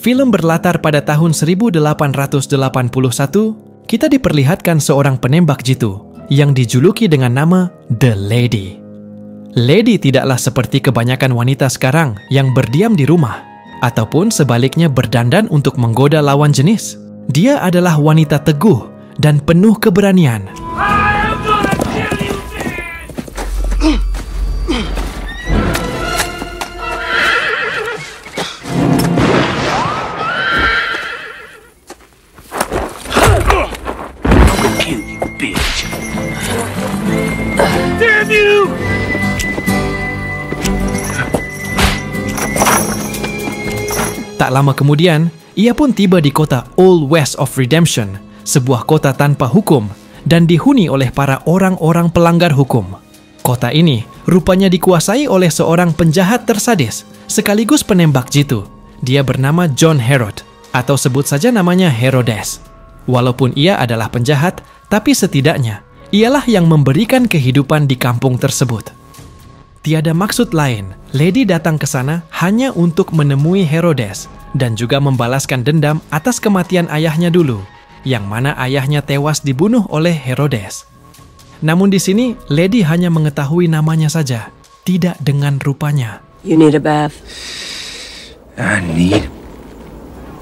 Film berlatar pada tahun 1881, kita diperlihatkan seorang penembak jitu yang dijuluki dengan nama The Lady. Lady tidaklah seperti kebanyakan wanita sekarang yang berdiam di rumah, ataupun sebaliknya berdandan untuk menggoda lawan jenis. Dia adalah wanita teguh dan penuh keberanian. Tak lama kemudian, ia pun tiba di kota Old West of Redemption, sebuah kota tanpa hukum dan dihuni oleh para orang-orang pelanggar hukum. Kota ini rupanya dikuasai oleh seorang penjahat tersadis, sekaligus penembak jitu. Dia bernama John Herod, atau sebut saja namanya Herodes. Walaupun ia adalah penjahat, tapi setidaknya ialah yang memberikan kehidupan di kampung tersebut. Tiada maksud lain, Lady datang ke sana hanya untuk menemui Herodes dan juga membalaskan dendam atas kematian ayahnya dulu, yang mana ayahnya tewas dibunuh oleh Herodes. Namun di sini, Lady hanya mengetahui namanya saja, tidak dengan rupanya. You need a bath. I need.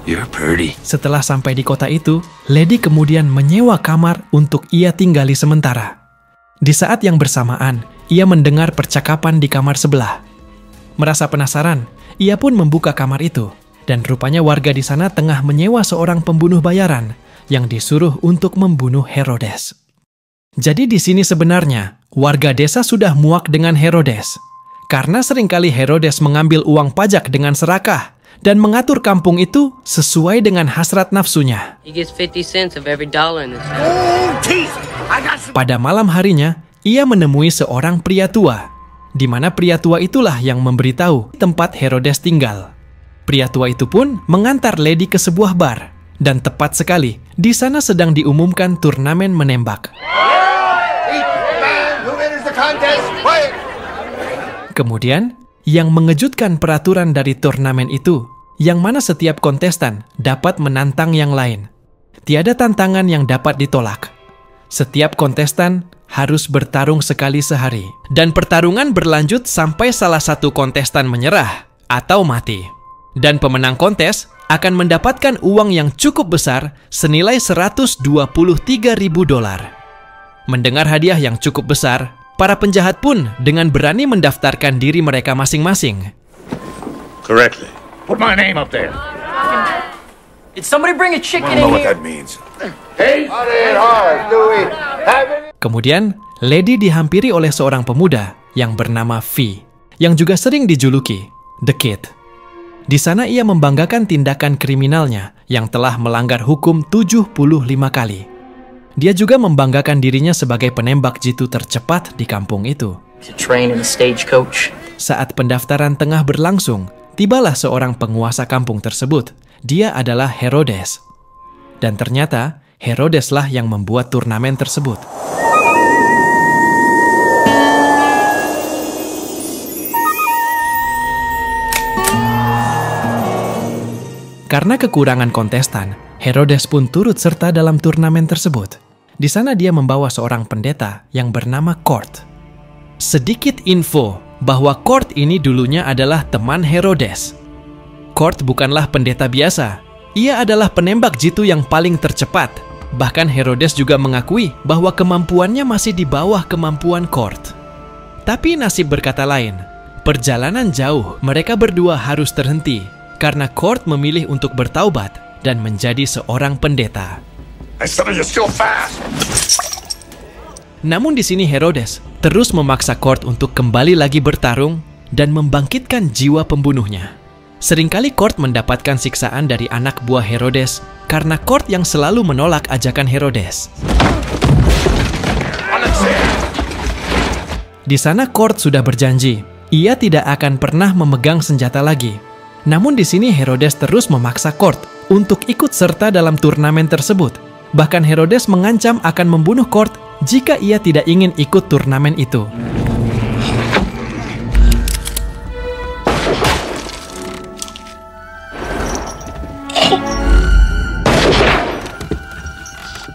You're pretty. Setelah sampai di kota itu, Lady kemudian menyewa kamar untuk ia tinggali sementara. Di saat yang bersamaan, ia mendengar percakapan di kamar sebelah. Merasa penasaran, ia pun membuka kamar itu, dan rupanya warga di sana tengah menyewa seorang pembunuh bayaran yang disuruh untuk membunuh Herodes. Jadi di sini sebenarnya, warga desa sudah muak dengan Herodes, karena seringkali Herodes mengambil uang pajak dengan serakah dan mengatur kampung itu sesuai dengan hasrat nafsunya. He gets 50 cents of every dollar in this house. Pada malam harinya, ia menemui seorang pria tua, di mana pria tua itulah yang memberitahu tempat Herodes tinggal. Pria tua itu pun mengantar Lady ke sebuah bar, dan tepat sekali, di sana sedang diumumkan turnamen menembak. Kemudian, yang mengejutkan peraturan dari turnamen itu, yang mana setiap kontestan dapat menantang yang lain. Tiada tantangan yang dapat ditolak. Setiap kontestan harus bertarung sekali sehari, dan pertarungan berlanjut sampai salah satu kontestan menyerah atau mati. Dan pemenang kontes akan mendapatkan uang yang cukup besar senilai $123.000. Mendengar hadiah yang cukup besar, para penjahat pun dengan berani mendaftarkan diri mereka masing-masing. Correctly. Put my name up there. Did somebody bring a chicken I don't know in what here? that means. Kemudian, Lady dihampiri oleh seorang pemuda yang bernama V, yang juga sering dijuluki The Kid. Di sana ia membanggakan tindakan kriminalnya yang telah melanggar hukum 75 kali. Dia juga membanggakan dirinya sebagai penembak jitu tercepat di kampung itu. To train in a stagecoach. Saat pendaftaran tengah berlangsung, tibalah seorang penguasa kampung tersebut. Dia adalah Herodes. Dan ternyata, Herodeslah yang membuat turnamen tersebut. Karena kekurangan kontestan, Herodes pun turut serta dalam turnamen tersebut. Di sana dia membawa seorang pendeta yang bernama Court. Sedikit info bahwa Court ini dulunya adalah teman Herodes. Court bukanlah pendeta biasa. Ia adalah penembak jitu yang paling tercepat. Bahkan Herodes juga mengakui bahwa kemampuannya masih di bawah kemampuan Court. Tapi nasib berkata lain. Perjalanan jauh mereka berdua harus terhenti karena Court memilih untuk bertaubat dan menjadi seorang pendeta. Namun di sini Herodes terus memaksa Court untuk kembali lagi bertarung dan membangkitkan jiwa pembunuhnya. Seringkali Court mendapatkan siksaan dari anak buah Herodes karena Court yang selalu menolak ajakan Herodes. Di sana Court sudah berjanji, ia tidak akan pernah memegang senjata lagi. Namun di sini Herodes terus memaksa Court untuk ikut serta dalam turnamen tersebut. Bahkan Herodes mengancam akan membunuh Court jika ia tidak ingin ikut turnamen itu.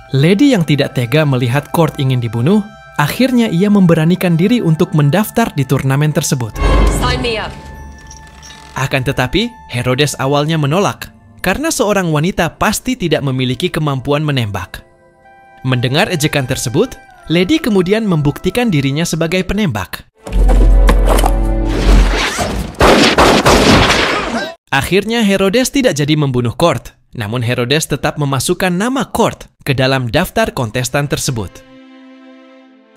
Lady yang tidak tega melihat Court ingin dibunuh, akhirnya ia memberanikan diri untuk mendaftar di turnamen tersebut. Sign me up. Akan tetapi, Herodes awalnya menolak, karena seorang wanita pasti tidak memiliki kemampuan menembak. Mendengar ejekan tersebut, Lady kemudian membuktikan dirinya sebagai penembak. Akhirnya Herodes tidak jadi membunuh Court, namun Herodes tetap memasukkan nama Court ke dalam daftar kontestan tersebut.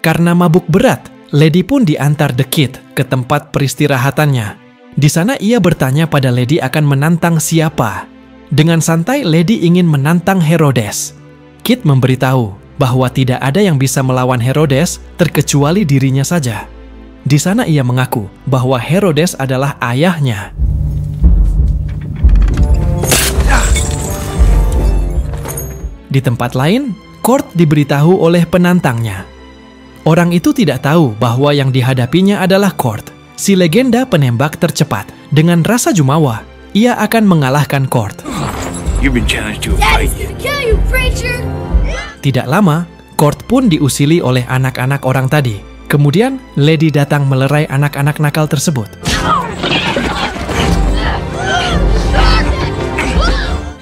Karena mabuk berat, Lady pun diantar The Kid ke tempat peristirahatannya. Di sana ia bertanya pada Lady akan menantang siapa. Dengan santai, Lady ingin menantang Herodes. Kid memberitahu bahwa tidak ada yang bisa melawan Herodes terkecuali dirinya saja. Di sana ia mengaku bahwa Herodes adalah ayahnya. Di tempat lain, Court diberitahu oleh penantangnya. Orang itu tidak tahu bahwa yang dihadapinya adalah Court, si legenda penembak tercepat. Dengan rasa jumawa, ia akan mengalahkan Court. You've been challenged to a fight. Tidak lama, Court pun diusili oleh anak-anak orang tadi. Kemudian, Lady datang melerai anak-anak nakal tersebut.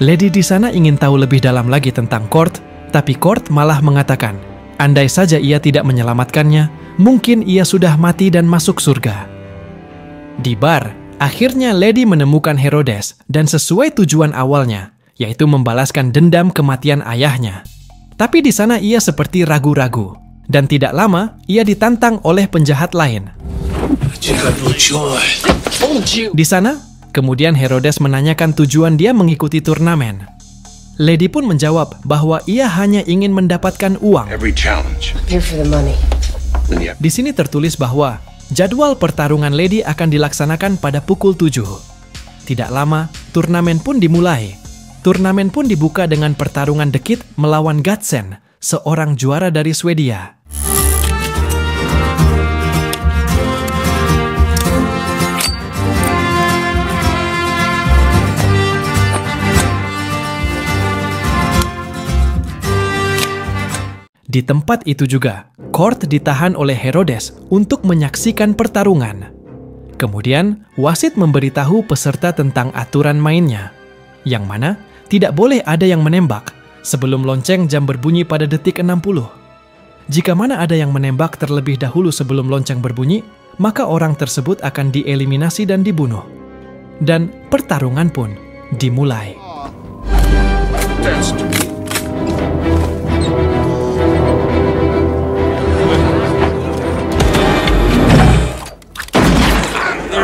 Lady di sana ingin tahu lebih dalam lagi tentang Court, tapi Court malah mengatakan, andai saja ia tidak menyelamatkannya, mungkin ia sudah mati dan masuk surga. Di bar, akhirnya Lady menemukan Herodes dan sesuai tujuan awalnya, yaitu membalaskan dendam kematian ayahnya. Tapi di sana ia seperti ragu-ragu, dan tidak lama ia ditantang oleh penjahat lain. Di sana, kemudian Herodes menanyakan tujuan dia mengikuti turnamen. Lady pun menjawab bahwa ia hanya ingin mendapatkan uang. Every challenge. Here for the money. Di sini tertulis bahwa jadwal pertarungan Lady akan dilaksanakan pada pukul 7. Tidak lama, turnamen pun dimulai. Turnamen pun dibuka dengan pertarungan The Kid melawan Gatsen, seorang juara dari Swedia. Di tempat itu juga, Court ditahan oleh Herodes untuk menyaksikan pertarungan. Kemudian, wasit memberitahu peserta tentang aturan mainnya, yang mana tidak boleh ada yang menembak sebelum lonceng jam berbunyi pada detik 60. Jika mana ada yang menembak terlebih dahulu sebelum lonceng berbunyi, maka orang tersebut akan dieliminasi dan dibunuh. Dan pertarungan pun dimulai.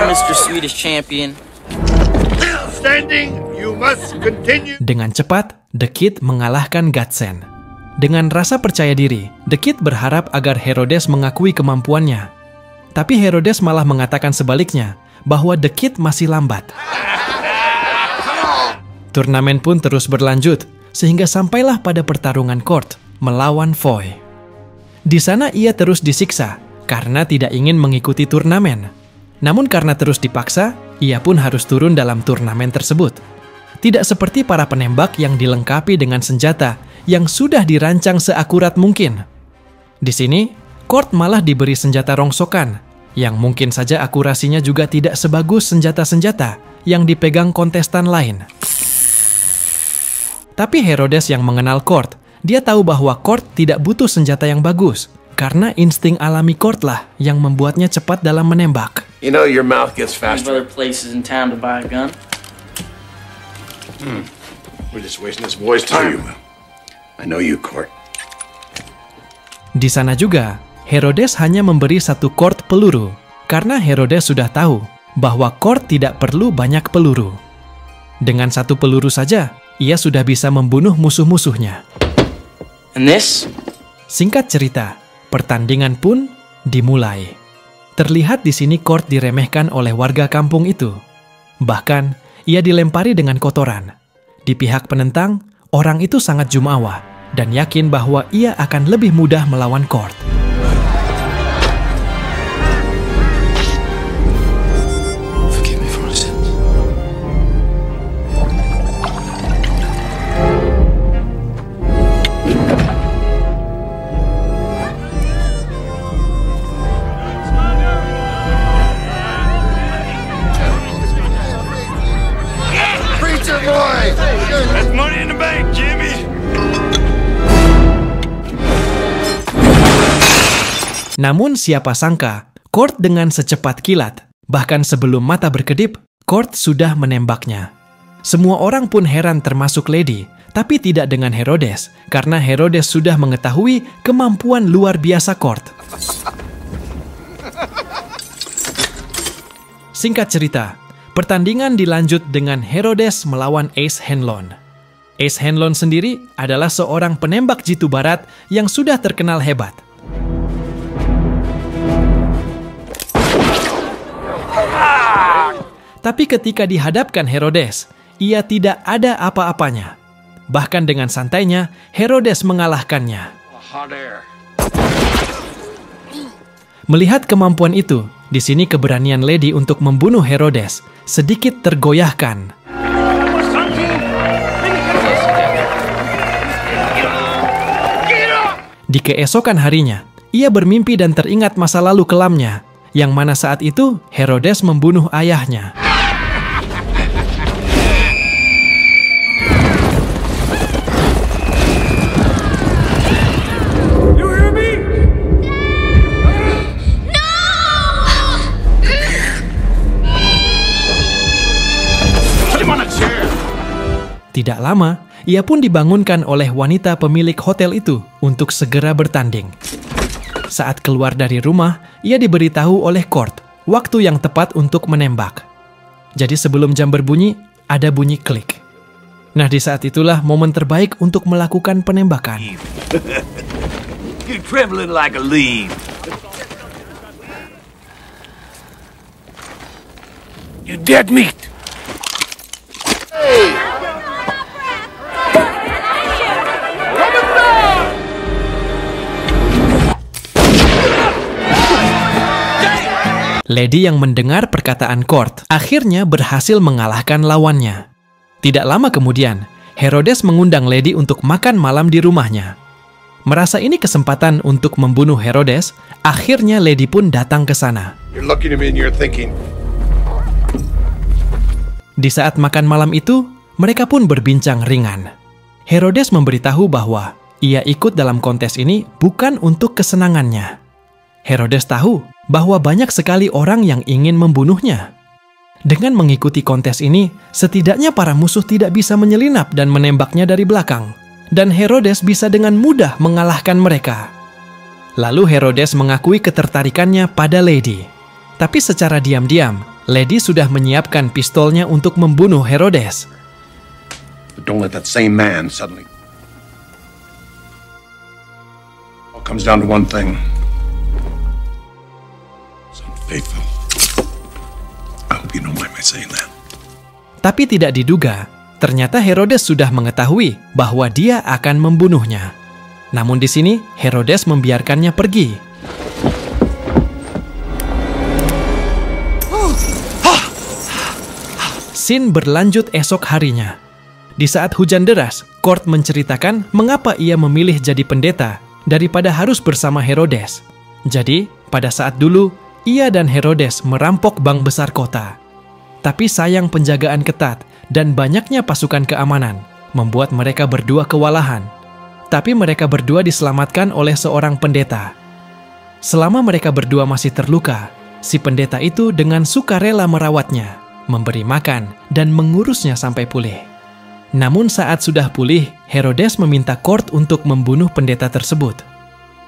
Mr. Swedish Champion. Standing, you must continue. Dengan cepat, The Kid mengalahkan Gatsen. Dengan rasa percaya diri, The Kid berharap agar Herodes mengakui kemampuannya. Tapi Herodes malah mengatakan sebaliknya, bahwa The Kid masih lambat. Turnamen pun terus berlanjut, sehingga sampailah pada pertarungan Court melawan Foy. Di sana ia terus disiksa, karena tidak ingin mengikuti turnamen. Namun karena terus dipaksa, ia pun harus turun dalam turnamen tersebut. Tidak seperti para penembak yang dilengkapi dengan senjata yang sudah dirancang seakurat mungkin. Di sini, Court malah diberi senjata rongsokan, yang mungkin saja akurasinya juga tidak sebagus senjata-senjata yang dipegang kontestan lain. Tapi Herodes yang mengenal Court, dia tahu bahwa Court tidak butuh senjata yang bagus, karena insting alami Court lah yang membuatnya cepat dalam menembak. You know your mouth gets There's faster. other places in town to buy a gun. We're just wasting this boy's time. I know you, Court. Di sana juga, Herodes hanya memberi satu quart peluru, karena Herodes sudah tahu bahwa Court tidak perlu banyak peluru. Dengan satu peluru saja, ia sudah bisa membunuh musuh-musuhnya. And this? Singkat cerita, pertandingan pun dimulai. Terlihat di sini Court diremehkan oleh warga kampung itu. Bahkan, ia dilempari dengan kotoran. Di pihak penentang, orang itu sangat jumawa dan yakin bahwa ia akan lebih mudah melawan Court. Forgive me for my sins. That's money in the bank, Jimmy. Namun siapa sangka, Kurt dengan secepat kilat, bahkan sebelum mata berkedip, Kurt sudah menembaknya. Semua orang pun heran termasuk Lady, tapi tidak dengan Herodes, karena Herodes sudah mengetahui kemampuan luar biasa Kurt. Singkat cerita, pertandingan dilanjut dengan Herodes melawan Ace Hanlon. Ace Hanlon sendiri adalah seorang penembak jitu barat yang sudah terkenal hebat. Tapi ketika dihadapkan Herodes, ia tidak ada apa-apanya. Bahkan dengan santainya, Herodes mengalahkannya. Melihat kemampuan itu, di sini keberanian Lady untuk membunuh Herodes sedikit tergoyahkan. Di keesokan harinya, ia bermimpi dan teringat masa lalu kelamnya, yang mana saat itu Herodes membunuh ayahnya. Tidak lama, ia pun dibangunkan oleh wanita pemilik hotel itu untuk segera bertanding. Saat keluar dari rumah, ia diberitahu oleh Kurt waktu yang tepat untuk menembak. Jadi sebelum jam berbunyi, ada bunyi klik. Nah, di saat itulah momen terbaik untuk melakukan penembakan. You're trembling like a leaf. You're dead meat. Lady yang mendengar perkataan Kurt akhirnya berhasil mengalahkan lawannya. Tidak lama kemudian, Herodes mengundang Lady untuk makan malam di rumahnya. Merasa ini kesempatan untuk membunuh Herodes, akhirnya Lady pun datang ke sana. You're looking at me and you're thinking. Di saat makan malam itu, mereka pun berbincang ringan. Herodes memberitahu bahwa ia ikut dalam kontes ini bukan untuk kesenangannya. Herodes tahu bahwa banyak sekali orang yang ingin membunuhnya. Dengan mengikuti kontes ini, setidaknya para musuh tidak bisa menyelinap dan menembaknya dari belakang, dan Herodes bisa dengan mudah mengalahkan mereka. Lalu Herodes mengakui ketertarikannya pada Lady. Tapi secara diam-diam, Lady sudah menyiapkan pistolnya untuk membunuh Herodes. But don't let that same man suddenly... All comes down to one thing. Faithful. I hope you don't mind my saying that. Tapi tidak diduga, ternyata Herodes sudah mengetahui bahwa dia akan membunuhnya. Namun di sini, Herodes membiarkannya pergi. Scene berlanjut esok harinya. Di saat hujan deras, Kurt menceritakan mengapa ia memilih jadi pendeta daripada harus bersama Herodes. Jadi, pada saat dulu, ia dan Herodes merampok bank besar kota. Tapi sayang penjagaan ketat dan banyaknya pasukan keamanan membuat mereka berdua kewalahan. Tapi mereka berdua diselamatkan oleh seorang pendeta. Selama mereka berdua masih terluka, si pendeta itu dengan sukarela merawatnya, memberi makan, dan mengurusnya sampai pulih. Namun saat sudah pulih, Herodes meminta Kurt untuk membunuh pendeta tersebut.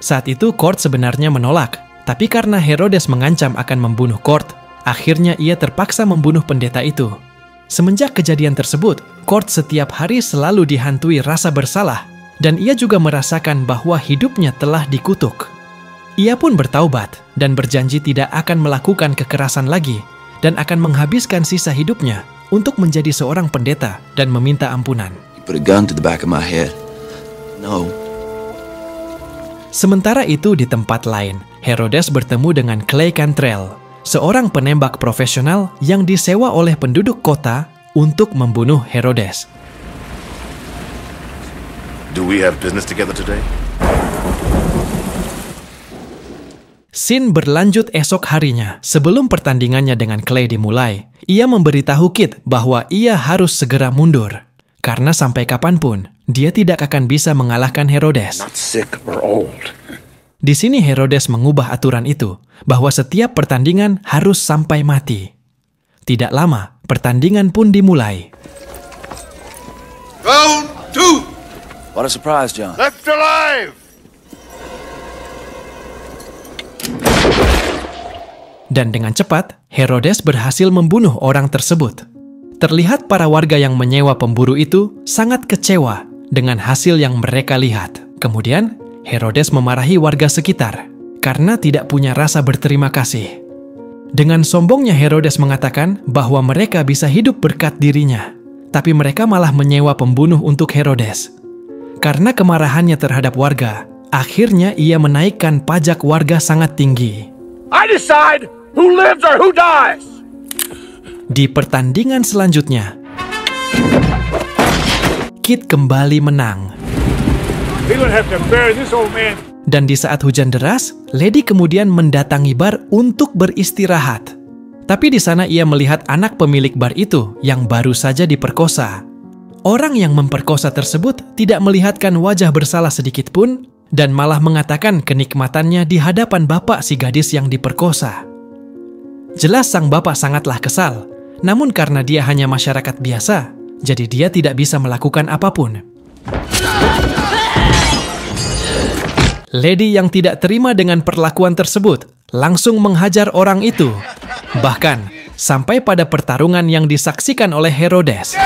Saat itu Kurt sebenarnya menolak. Tapi karena Herodes mengancam akan membunuh Kurt, akhirnya ia terpaksa membunuh pendeta itu. Semenjak kejadian tersebut, Kurt setiap hari selalu dihantui rasa bersalah, dan ia juga merasakan bahwa hidupnya telah dikutuk. Ia pun bertaubat dan berjanji tidak akan melakukan kekerasan lagi, dan akan menghabiskan sisa hidupnya untuk menjadi seorang pendeta dan meminta ampunan. You put a gun to the back of my head. No. Sementara itu di tempat lain, Herodes bertemu dengan Clay Cantrell, seorang penembak profesional yang disewa oleh penduduk kota untuk membunuh Herodes. Do we have business together today? Scene berlanjut esok harinya. Sebelum pertandingannya dengan Clay dimulai, ia memberitahu Kit bahwa ia harus segera mundur. Karena sampai kapanpun, dia tidak akan bisa mengalahkan Herodes. Not sick or old. Di sini Herodes mengubah aturan itu, bahwa setiap pertandingan harus sampai mati. Tidak lama, pertandingan pun dimulai. Round 2. What a surprise, John. Left alive. Dan dengan cepat, Herodes berhasil membunuh orang tersebut. Terlihat para warga yang menyewa pemburu itu sangat kecewa dengan hasil yang mereka lihat. Kemudian, Herodes memarahi warga sekitar karena tidak punya rasa berterima kasih. Dengan sombongnya Herodes mengatakan bahwa mereka bisa hidup berkat dirinya, tapi mereka malah menyewa pembunuh untuk Herodes. Karena kemarahannya terhadap warga, akhirnya ia menaikkan pajak warga sangat tinggi. I decide who lives or who dies. Di pertandingan selanjutnya, Kit kembali menang. We're gonna have to bury this old man. Dan di saat hujan deras, Lady kemudian mendatangi bar untuk beristirahat. Tapi di sana ia melihat anak pemilik bar itu yang baru saja diperkosa. Orang yang memperkosa tersebut tidak melihatkan wajah bersalah sedikit pun dan malah mengatakan kenikmatannya di hadapan bapak si gadis yang diperkosa. Jelas sang bapak sangatlah kesal, namun karena dia hanya masyarakat biasa, jadi dia tidak bisa melakukan apapun. Lady yang tidak terima dengan perlakuan tersebut langsung menghajar orang itu. Bahkan, sampai pada pertarungan yang disaksikan oleh Herodes.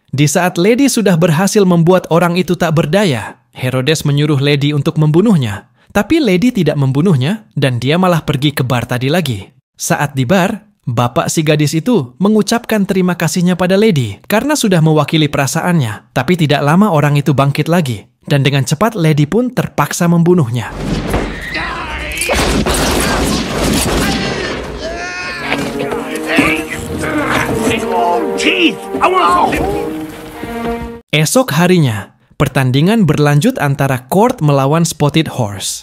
Di saat Lady sudah berhasil membuat orang itu tak berdaya, Herodes menyuruh Lady untuk membunuhnya. Tapi Lady tidak membunuhnya dan dia malah pergi ke bar tadi lagi. Saat di bar, bapak si gadis itu mengucapkan terima kasihnya pada Lady karena sudah mewakili perasaannya. Tapi tidak lama orang itu bangkit lagi dan dengan cepat Lady pun terpaksa membunuhnya. Esok harinya, pertandingan berlanjut antara Court melawan Spotted Horse.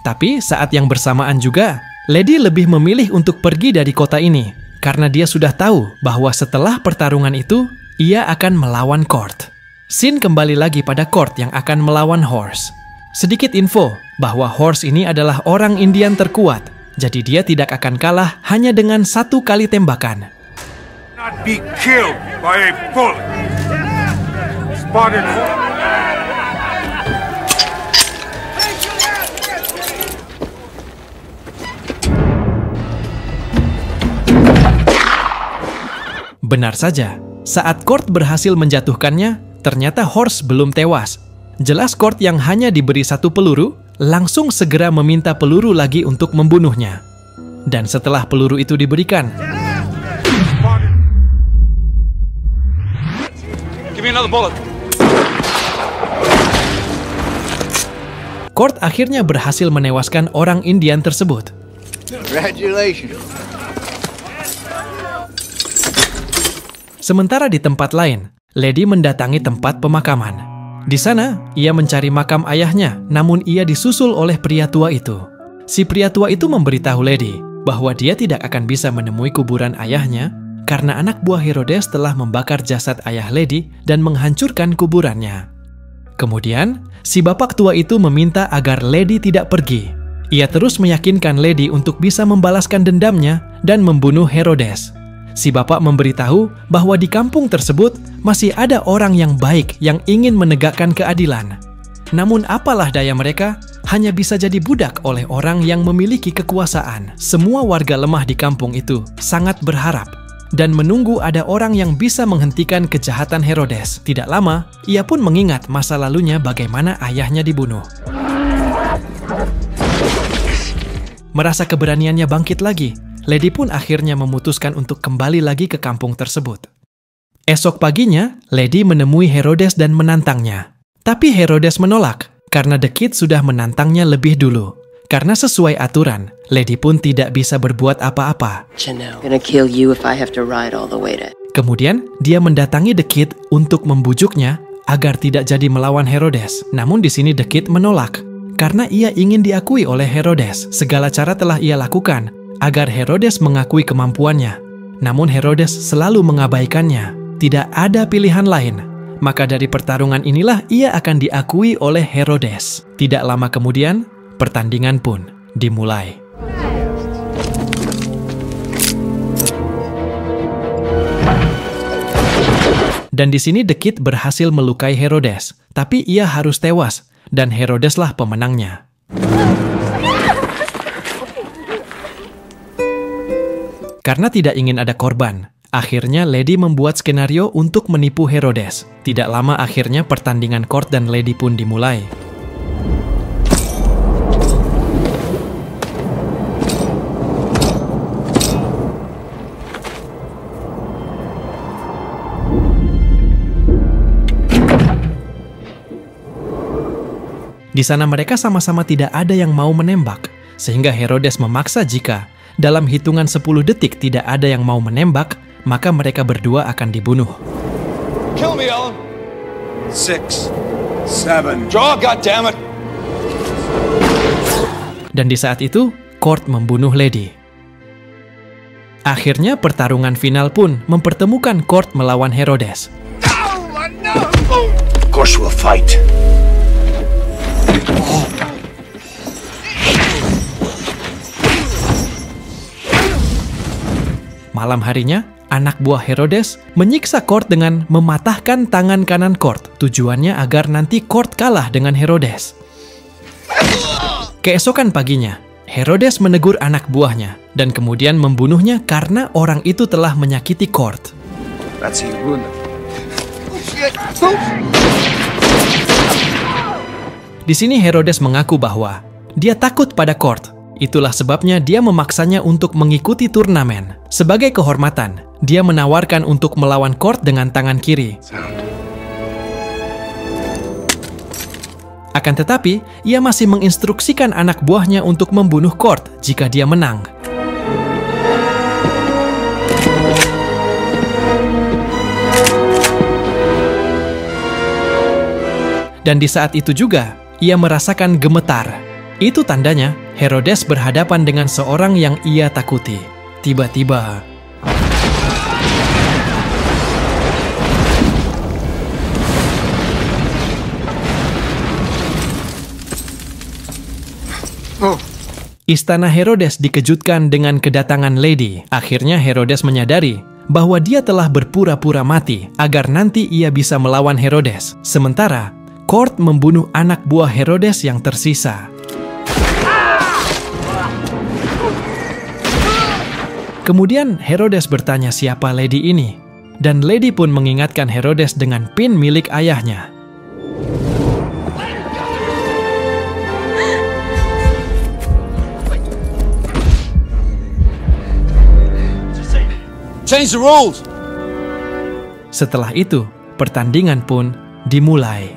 Tapi saat yang bersamaan juga, Lady lebih memilih untuk pergi dari kota ini karena dia sudah tahu bahwa setelah pertarungan itu, ia akan melawan Court. Scene kembali lagi pada Court yang akan melawan Horse. Sedikit info bahwa Horse ini adalah orang Indian terkuat, jadi dia tidak akan kalah hanya dengan 1 kali tembakan. Not be killed by a bullet. Spotted. Benar saja, saat Court berhasil menjatuhkannya, ternyata Horse belum tewas. Jelas Court yang hanya diberi 1 peluru, langsung segera meminta peluru lagi untuk membunuhnya. Dan setelah peluru itu diberikan, Give me another bullet. Court akhirnya berhasil menewaskan orang Indian tersebut. Congratulations. Sementara di tempat lain, Lady mendatangi tempat pemakaman. Di sana, ia mencari makam ayahnya, namun ia disusul oleh pria tua itu. Si pria tua itu memberitahu Lady bahwa dia tidak akan bisa menemui kuburan ayahnya karena anak buah Herodes telah membakar jasad ayah Lady dan menghancurkan kuburannya. Kemudian, si bapak tua itu meminta agar Lady tidak pergi. Ia terus meyakinkan Lady untuk bisa membalaskan dendamnya dan membunuh Herodes. Si bapak memberitahu bahwa di kampung tersebut masih ada orang yang baik yang ingin menegakkan keadilan. Namun apalah daya mereka, hanya bisa jadi budak oleh orang yang memiliki kekuasaan. Semua warga lemah di kampung itu sangat berharap dan menunggu ada orang yang bisa menghentikan kejahatan Herodes. Tidak lama, ia pun mengingat masa lalunya bagaimana ayahnya dibunuh. Merasa keberaniannya bangkit lagi, Lady pun akhirnya memutuskan untuk kembali lagi ke kampung tersebut. Esok paginya, Lady menemui Herodes dan menantangnya. Tapi Herodes menolak, karena The Kid sudah menantangnya lebih dulu. Karena sesuai aturan, Lady pun tidak bisa berbuat apa-apa. Gonna kill you if I have to ride all the way to. Kemudian, dia mendatangi The Kid untuk membujuknya agar tidak jadi melawan Herodes. Namun di sini The Kid menolak, karena ia ingin diakui oleh Herodes. Segala cara telah ia lakukan agar Herodes mengakui kemampuannya. Namun Herodes selalu mengabaikannya. Tidak ada pilihan lain. Maka dari pertarungan inilah ia akan diakui oleh Herodes. Tidak lama kemudian, pertandingan pun dimulai. Dan di sini The Kid berhasil melukai Herodes, tapi ia harus tewas, dan Herodeslah pemenangnya. Karena tidak ingin ada korban, akhirnya Lady membuat skenario untuk menipu Herodes. Tidak lama akhirnya pertandingan Court dan Lady pun dimulai. Di sana mereka sama-sama tidak ada yang mau menembak, sehingga Herodes memaksa jika dalam hitungan 10 detik tidak ada yang mau menembak, maka mereka berdua akan dibunuh. Kill me, Ellen. 6, 7. Draw, goddammit. Dan di saat itu, Court membunuh Lady. Akhirnya pertarungan final pun mempertemukan Court melawan Herodes. Of course we'll fight. Malam harinya, anak buah Herodes menyiksa Court dengan mematahkan tangan kanan Court. Tujuannya agar nanti Court kalah dengan Herodes. Keesokan paginya, Herodes menegur anak buahnya dan kemudian membunuhnya karena orang itu telah menyakiti Court. Di sini Herodes mengaku bahwa dia takut pada Court. Itulah sebabnya dia memaksanya untuk mengikuti turnamen. Sebagai kehormatan, dia menawarkan untuk melawan Court dengan tangan kiri. Akan tetapi, ia masih menginstruksikan anak buahnya untuk membunuh Court jika dia menang. Dan di saat itu juga, ia merasakan gemetar. Itu tandanya Herodes berhadapan dengan seorang yang ia takuti. Tiba-tiba, istana Herodes dikejutkan dengan kedatangan Lady. Akhirnya Herodes menyadari bahwa dia telah berpura-pura mati agar nanti ia bisa melawan Herodes. Sementara Court membunuh anak buah Herodes yang tersisa. Kemudian Herodes bertanya siapa Lady ini, dan Lady pun mengingatkan Herodes dengan pin milik ayahnya. Change the rules. Setelah itu, pertandingan pun dimulai.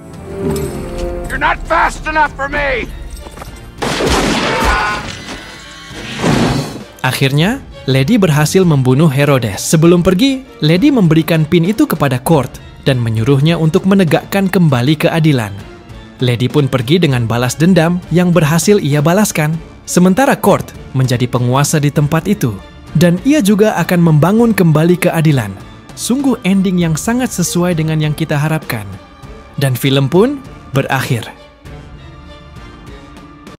You're not fast enough for me. Akhirnya, Lady berhasil membunuh Herodes. Sebelum pergi, Lady memberikan pin itu kepada Court dan menyuruhnya untuk menegakkan kembali keadilan. Lady pun pergi dengan balas dendam yang berhasil ia balaskan. Sementara Court menjadi penguasa di tempat itu, dan ia juga akan membangun kembali keadilan. Sungguh ending yang sangat sesuai dengan yang kita harapkan. Dan film pun berakhir.